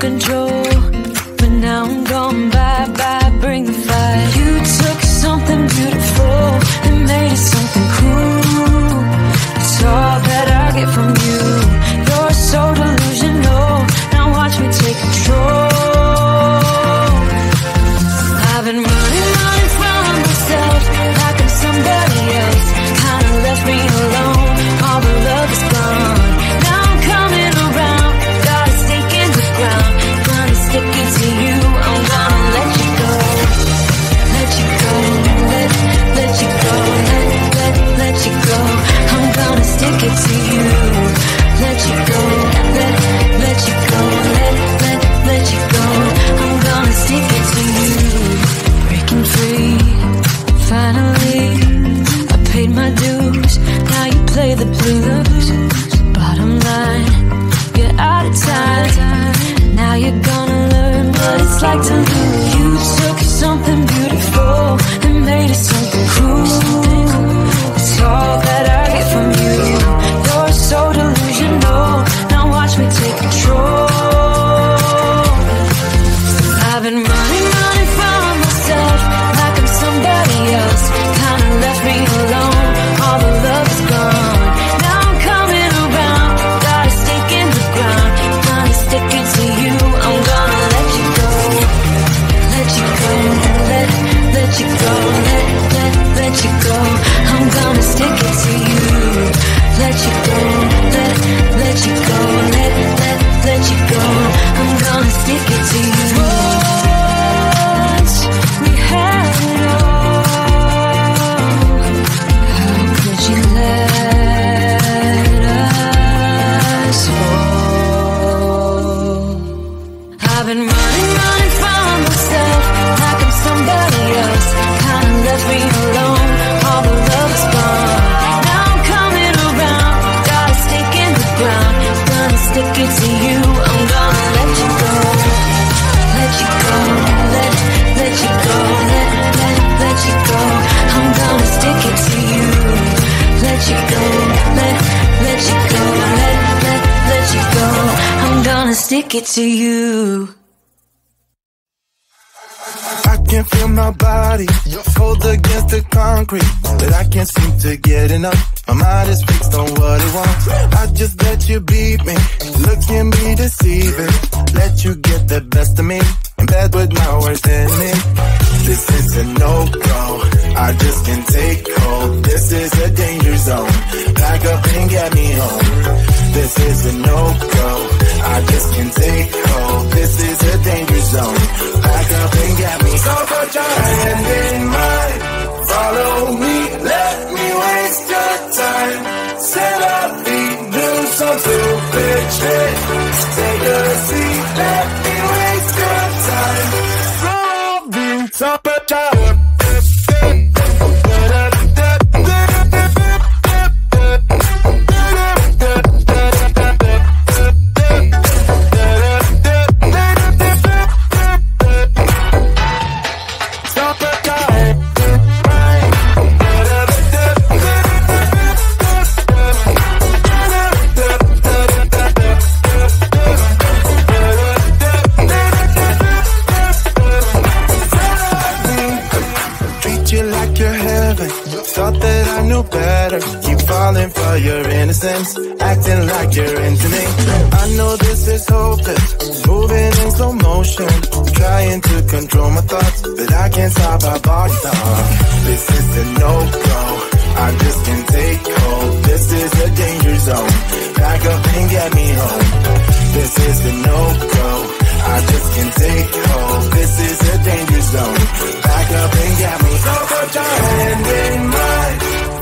control, but now I'm gone bye-bye, bring the fire. You took something beautiful and made it something cool. It's all that I get from you. You're so delusional, now watch me take control. I've been running from myself like I'm somebody else. Kinda left me alone, all the love is gone. Now I'm coming around, got a stake in the ground. Gonna stick it to you, I'm gonna let you go. Let you go, let you go, let you go. I'm gonna stick it to you. Let you go, let you go, let you go. I'm gonna stick it to you. Breaking free, finally. I paid my dues, now you play the blues. Bottom line, you're out of time. Now you're gonna learn what it's like to lose. You took something beautiful and made it something cruel. It's all that I get from you. You're so delusional, now watch me take control. I've been running from myself like I'm somebody else. Kinda left me alone, all the love is gone. Now I'm coming around, got a stake in the ground. Gonna stick it to you, I'm gonna let you go. Let you go, let you go, let you go. I'm gonna stick it to you. Let you go, let you go, let you go. I'm gonna stick it to you. Once we had it all, how could you let us fall? I've been running from myself like I'm somebody else. Kinda left me alone, all the love is gone. Now I'm coming around, got a stake in the ground. Gonna stick it to you, I'm gonna let you go. Let you go, let you go, let you go. I'm gonna stick it to you. Let you go, let you go, let you go. I'm gonna stick it to you. I can feel my body hold against the concrete, but I can't seem to get enough. My mind is fixed on what it wants. I just let you beat me, look at me deceiving. Let you get the best of me, in bed with my worst enemy. This is a no-go, I just can't take hold. This is a danger zone, back up and get me home. This is a no-go, I just can't take hold. This is a danger zone, back up and get me. So put your hand in mine, follow me, let me waste your time. Set up feet, do some stupid shit. Take a seat, let me waste your time. Top of tower. Better keep falling for your innocence, acting like you're into me. I know this is hopeless, moving in slow motion, trying to control my thoughts, but I can't stop our body talk. This is a no-go, I just can't take hold. This is a danger zone, back up and get me home. This is a no-go, I just can't take hold. This is a danger zone, back up and get me. So put your hand in mine,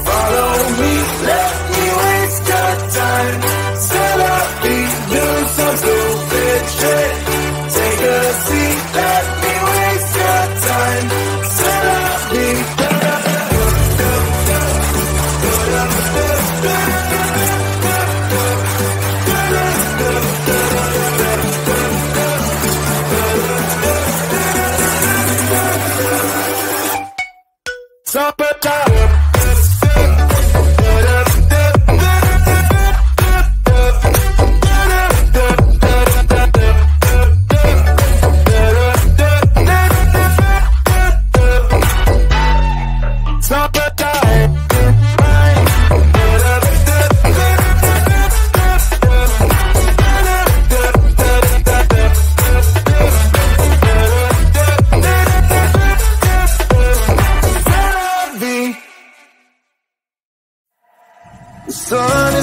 follow me, let me waste your time. Set up feet, do some stupid shit. Take a seat, let me waste your time. Set up feet. Top it up.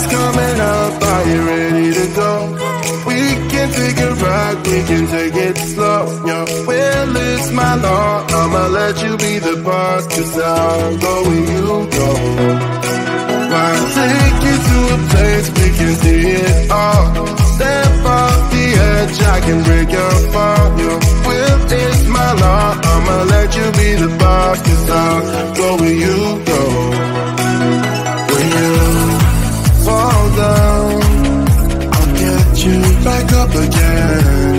is coming up, are you ready to go? We can take a ride, we can take it slow, yo. Well, it's my law, I'ma let you be the boss, 'cause I'll go where you go. I'll take you to a place we can see it all. Step off the edge, I can break your fall, yo. Well, it's my law, I'ma let you be the boss, 'cause I'll go where you go. When you fall down, I'll get you back up again.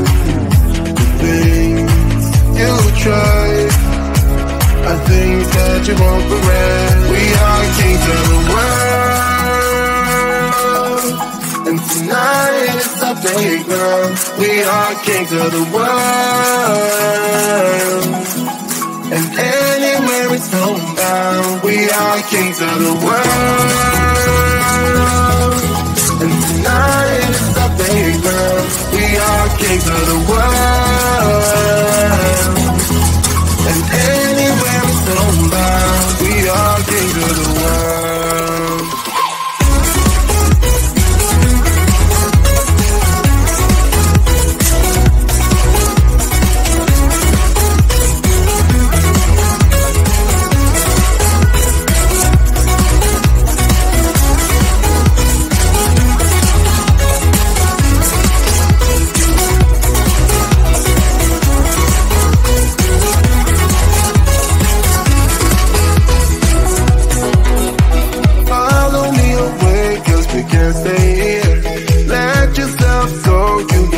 The things you try are things that you won't regret. We are kings of the world, and tonight is the playground. We are kings of the world, and anywhere it's homebound. We are kings of the world, and tonight is the playground. We are kings of the world, and anywhere it's homebound. We are kings of the world.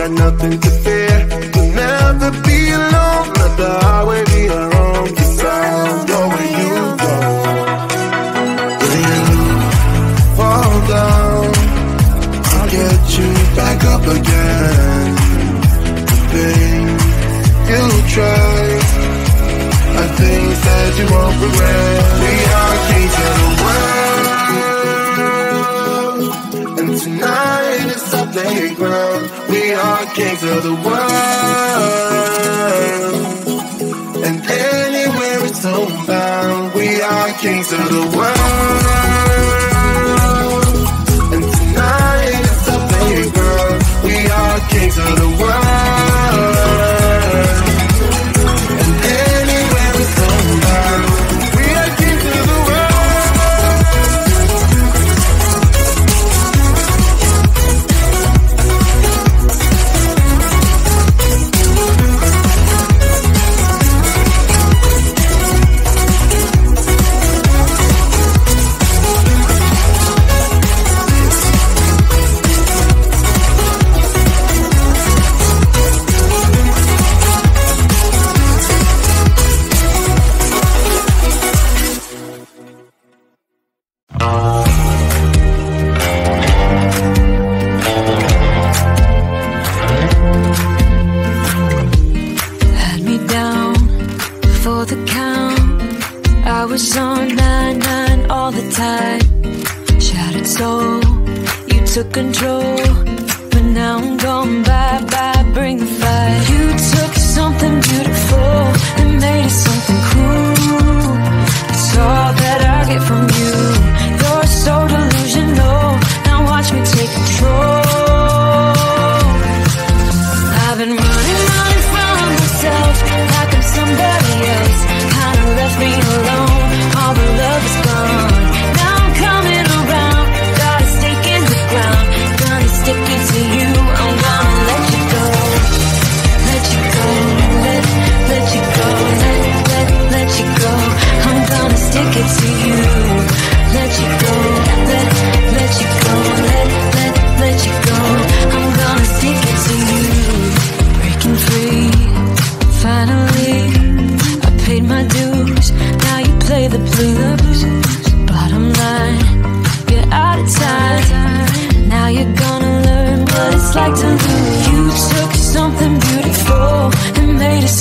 Nothing to fear, we'll never be alone. Let the highway be our own, 'cause I'll go where you go. When you fall down, I'll get you back up again. The things you try are things that you won't regret. We are kings of the world, and tonight is our playground. We are kings of the world, and anywhere it's homebound. We are kings of the world, and tonight it's a playground. We are kings of the world, and anywhere it's homebound. We are kings of the world. Took control, but now I'm gone. Bye bye, bring the fire. You took something beautiful and made it something cool. It's all that I get from you. You're so delusional. Now watch me take control. I've been running from myself like I'm somebody else. Kinda left me alone. All the love is gone. Now I'm coming around. Got a stake in the ground. Gonna stick it to you. I'm gonna let you go. Let you go. Let you go. Let you go. I'm gonna stick it to you. Let you go. Let you go. Let you go. I'm gonna stick it to you. Breaking free. Finally, I paid my dues. Now you play the blues. Bottom line, you're out of time. Now you're gonna learn what it's like to lose. You took something beautiful and made it